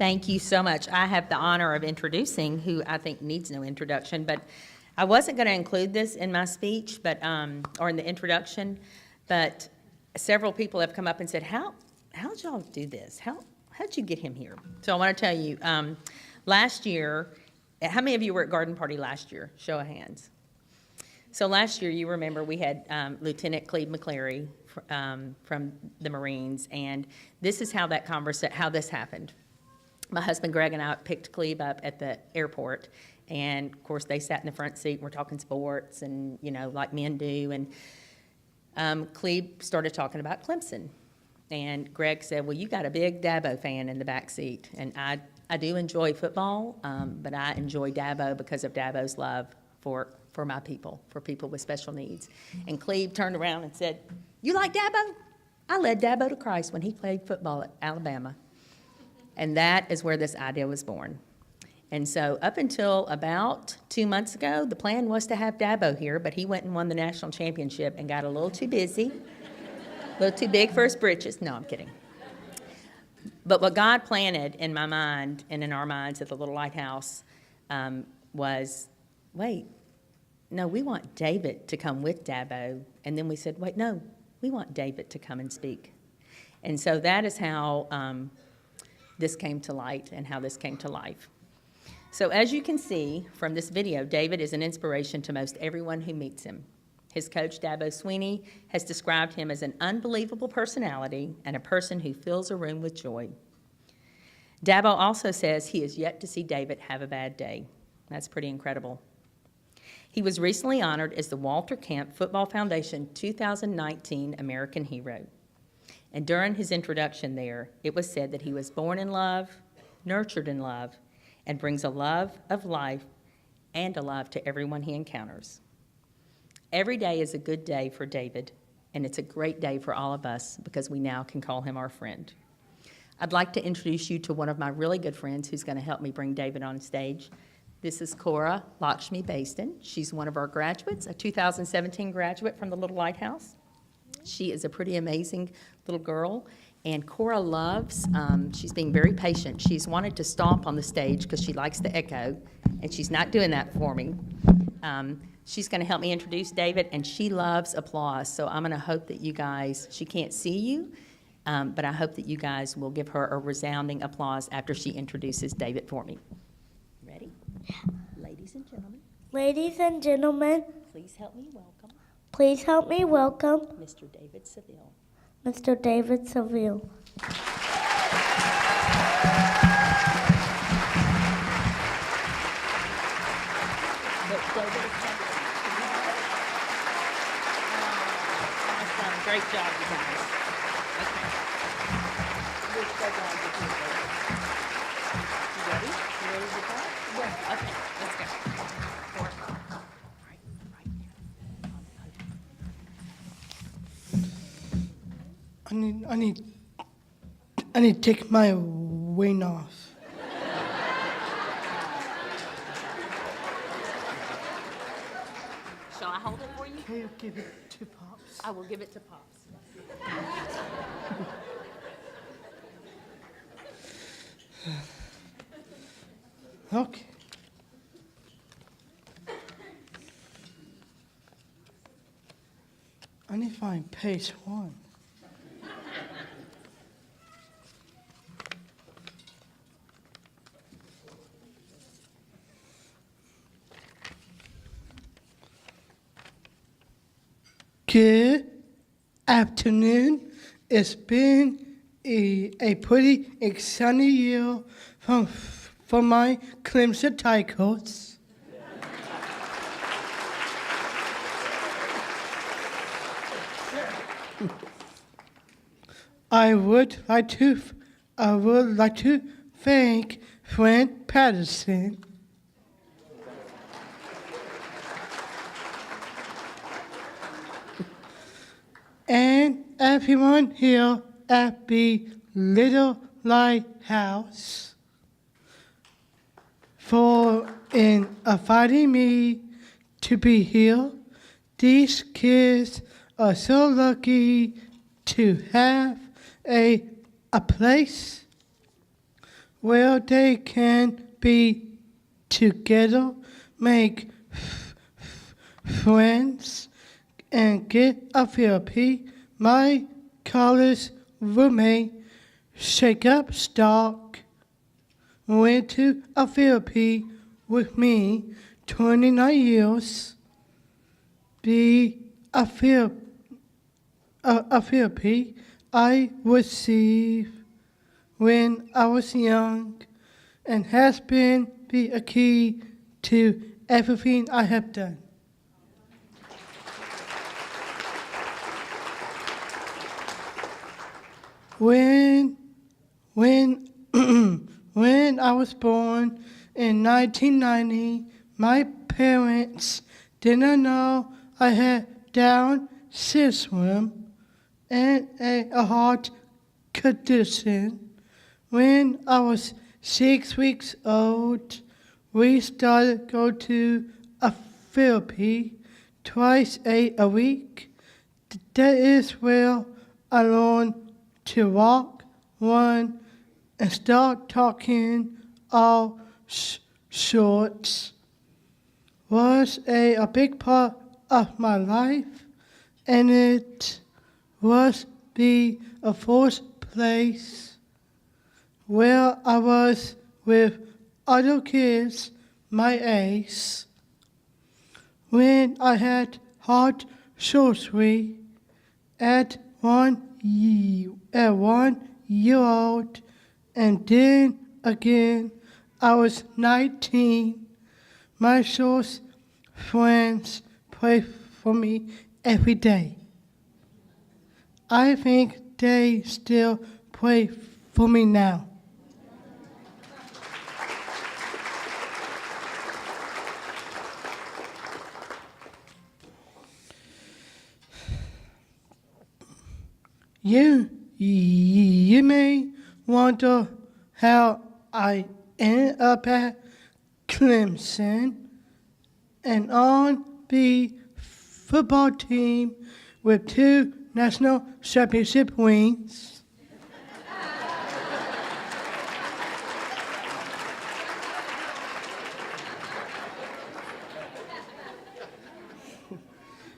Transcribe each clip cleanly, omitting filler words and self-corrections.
Thank you so much. I have the honor of introducing who I think needs no introduction, but I wasn't going to include this in my speech, but or in the introduction, but several people have come up and said, how'd y'all do this? How'd you get him here? So I want to tell you, last year, how many of you were at Garden Party last year? Show of hands. So last year, you remember we had Lieutenant Cleve McCleary from the Marines, and this is how how this happened. My husband Greg and I picked Cleve up at the airport, and of course they sat in the front seat and we're talking sports and, you know, like men do, and Cleve started talking about Clemson. And Greg said, well, you got a big Dabo fan in the back seat, and I do enjoy football, but I enjoy Dabo because of Dabo's love for my people, for people with special needs. And Cleve turned around and said, you like Dabo? I led Dabo to Christ when he played football at Alabama. And that is where this idea was born. And so up until about 2 months ago, the plan was to have Dabo here, but he went and won the national championship and got a little too busy, a little too big for his britches. No, I'm kidding. But what God planted in my mind and in our minds at the Little Lighthouse was, wait, no, we want David to come with Dabo. And then we said, wait, no, we want David to come and speak. And so that is how this came to light and how this came to life. So as you can see from this video, David is an inspiration to most everyone who meets him. His coach, Dabo Sweeney, has described him as an unbelievable personality and a person who fills a room with joy. Dabo also says he is yet to see David have a bad day. That's pretty incredible. He was recently honored as the Walter Camp Football Foundation 2019 American Hero. And during his introduction there, it was said that he was born in love, nurtured in love, and brings a love of life and a love to everyone he encounters. Every day is a good day for David, and it's a great day for all of us because we now can call him our friend. I'd like to introduce you to one of my really good friends who's going to help me bring David on stage. This is Cora Lakshmi Baston. She's one of our graduates, a 2017 graduate from the Little Lighthouse. She is a pretty amazing little girl, and Cora loves, she's being very patient. She's wanted to stomp on the stage because she likes the echo, and she's not doing that for me. She's going to help me introduce David, and she loves applause, so I'm going to hope that you guys, she can't see you, but I hope that you guys will give her a resounding applause after she introduces David for me. Ready? Yeah. Ladies and gentlemen. Ladies and gentlemen. Please help me welcome. Please help me welcome Mr. David Seville. Mr. David Seville. Awesome. Great job, you guys. Okay. We're so glad you're here. You ready? You ready to go? Yeah. Okay, let's go. I need to take my wing off. Shall I hold it for you? Can you give it to Pops? I will give it to Pops. Okay. I need to find page 1. Good afternoon. It's been a pretty exciting year for my Clemson Tigers. I would like to thank Frank Patterson. And everyone here at the Little Lighthouse for inviting me to be here. These kids are so lucky to have a place where they can be together, make friends, and get a therapy. My college roommate, shake up stock, went to a therapy with me 29 years. The therapy I received when I was young and has been a key to everything I have done. When when I was born in 1990, my parents didn't know I had Down syndrome and a heart condition. When I was 6 weeks old, we started go to a therapy twice a week. That is where I learned to walk, run, and start talking. All sorts was a big part of my life, and it was the first place where I was with other kids my age. When I had heart surgery at 1 year old, and then again I was 19. My close friends pray for me every day. I think they still pray for me now. You may wonder how I ended up at Clemson and on the football team with 2 national championship wins.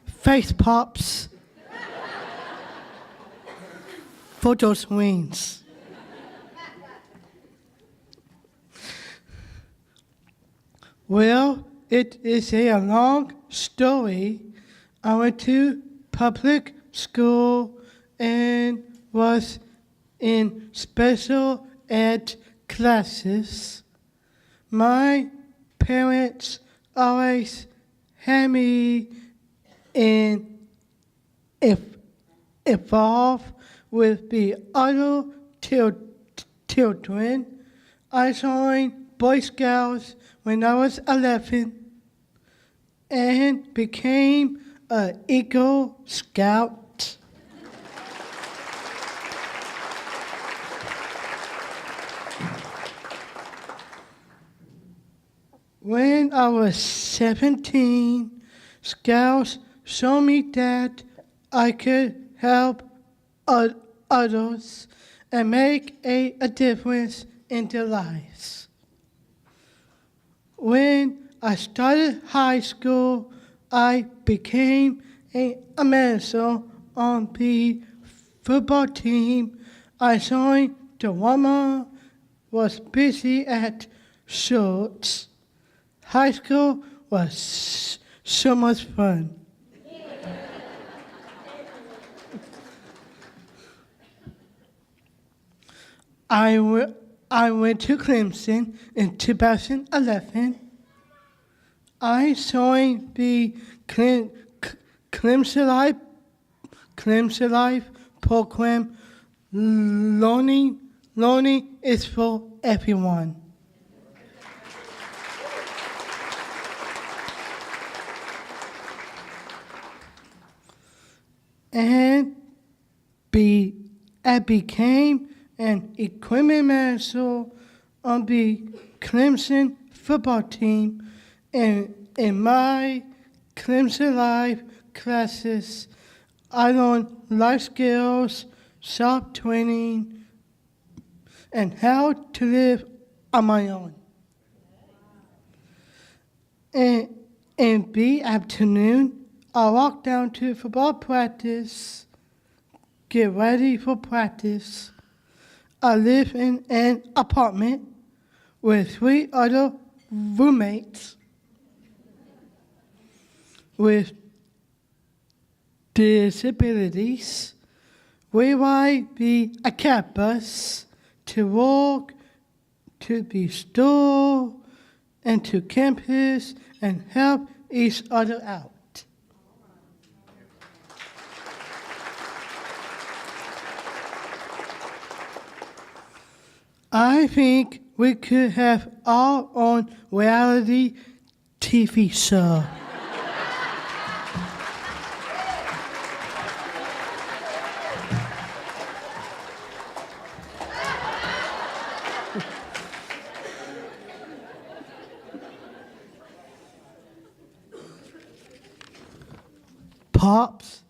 Face pops for those wins. Well, it is a long story. I went to public school and was in special ed classes. My parents always had me involved with the other children. I joined Boy Scouts when I was 11 and became an Eagle Scout. When I was 17, Scouts showed me that I could help others and make a difference in their lives. When I started high school, I became a manager on the football team. I joined the woman, was busy at shorts. High school was so much fun. I went to Clemson in 2011. I joined the Clemson Life program. Learning is for everyone. And I became an equipment manager on the Clemson football team. And in my Clemson Life classes, I learned life skills, job training, and how to live on my own. And B, afternoon, I walk down to football practice, get ready for practice. I live in an apartment with 3 other roommates with disabilities. We ride a cat bus to work, to the store, and to campus and help each other out. I think we could have our own reality TV show. Pops.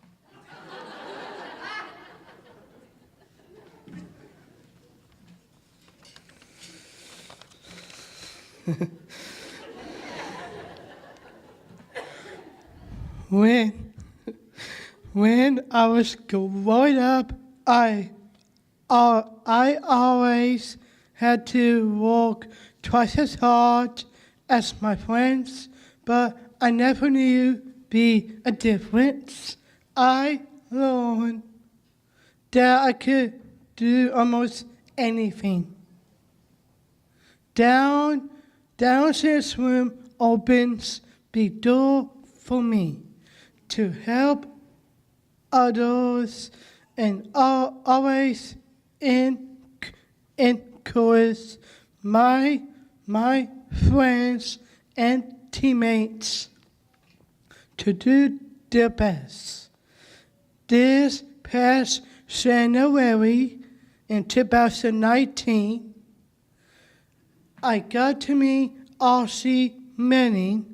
When I was growing up, I always had to work twice as hard as my friends, but I never knew a difference. I learned that I could do almost anything. Downstairs room opens the door for me to help others and always encourage my friends and teammates to do their best. This past January in 2019, I got to meet R.C. Manning.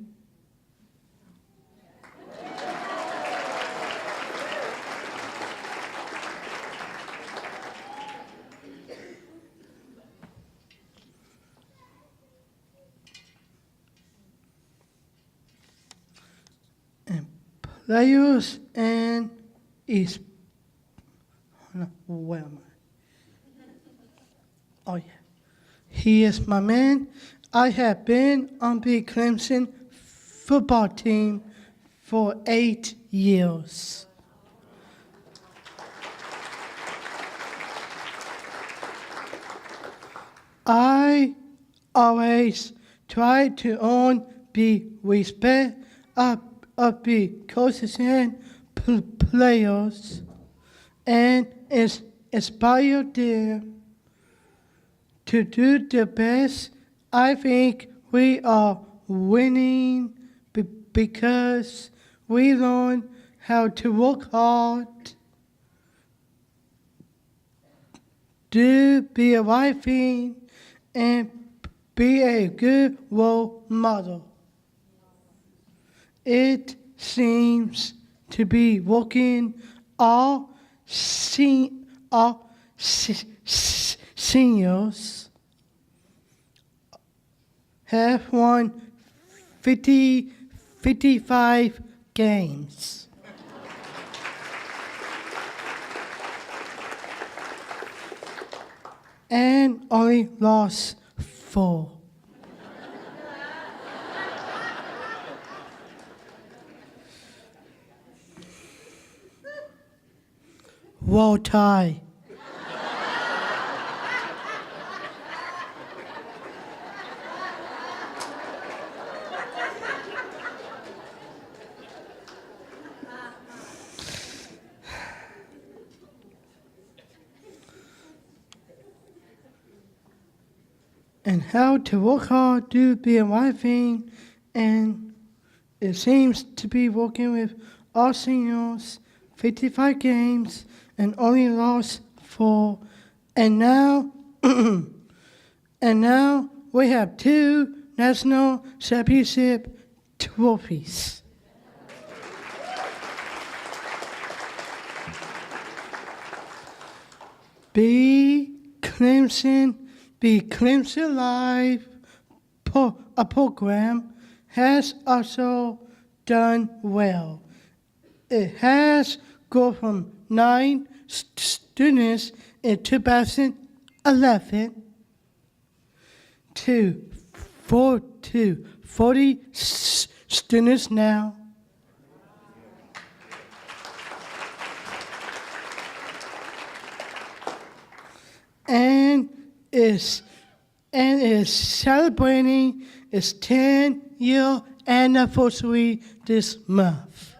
And players and is where am I? Oh yeah. He is my man. I have been on the Clemson football team for 8 years. I always try to earn the respect of the coaches and players and inspire them to do the best. I think we are winning because we learn how to work hard, do the right thing, and be a good role model. It seems to be working. All seniors have won 55 games. And only lost 4. Whoa, tie. And how to work hard, do the right thing, and it seems to be working with all seniors, 55 games, and only lost 4. And now, we have 2 national championship trophies. B. Clemson The Clemson Live a program has also done well. It has grown from 9 students in 2011 to 40 students now. And is celebrating its 10-year anniversary this month.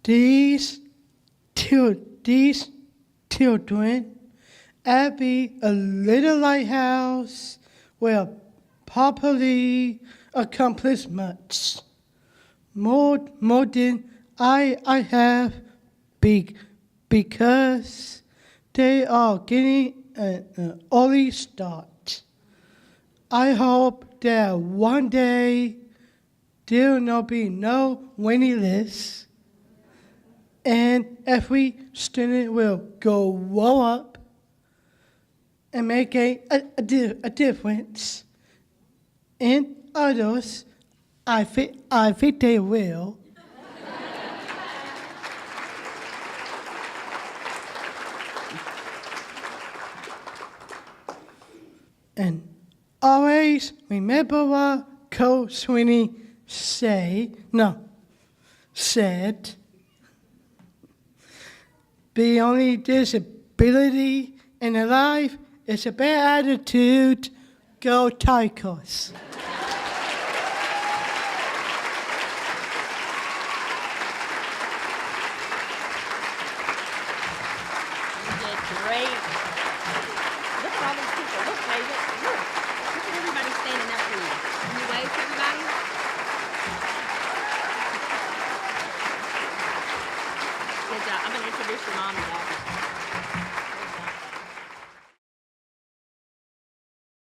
These children at a little lighthouse will probably accomplish much more than I have because they are getting an early start. I hope that one day there will be no waiting list, and every student will grow up and make a difference. And others, I think they will. And always remember what Coach Sweeney said. The only disability in a life is a bad attitude. Go Tigers. You did great. Look at all these people. Look, David. Look. Look at everybody standing up for you. Can you wave to everybody? Good job. I'm going to introduce your mom and dad.